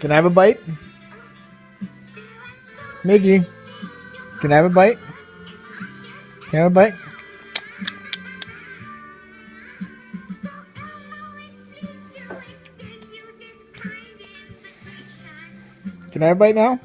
Can I have a bite? Mickey, can I have a bite? Can I have a bite? Can I have a bite now?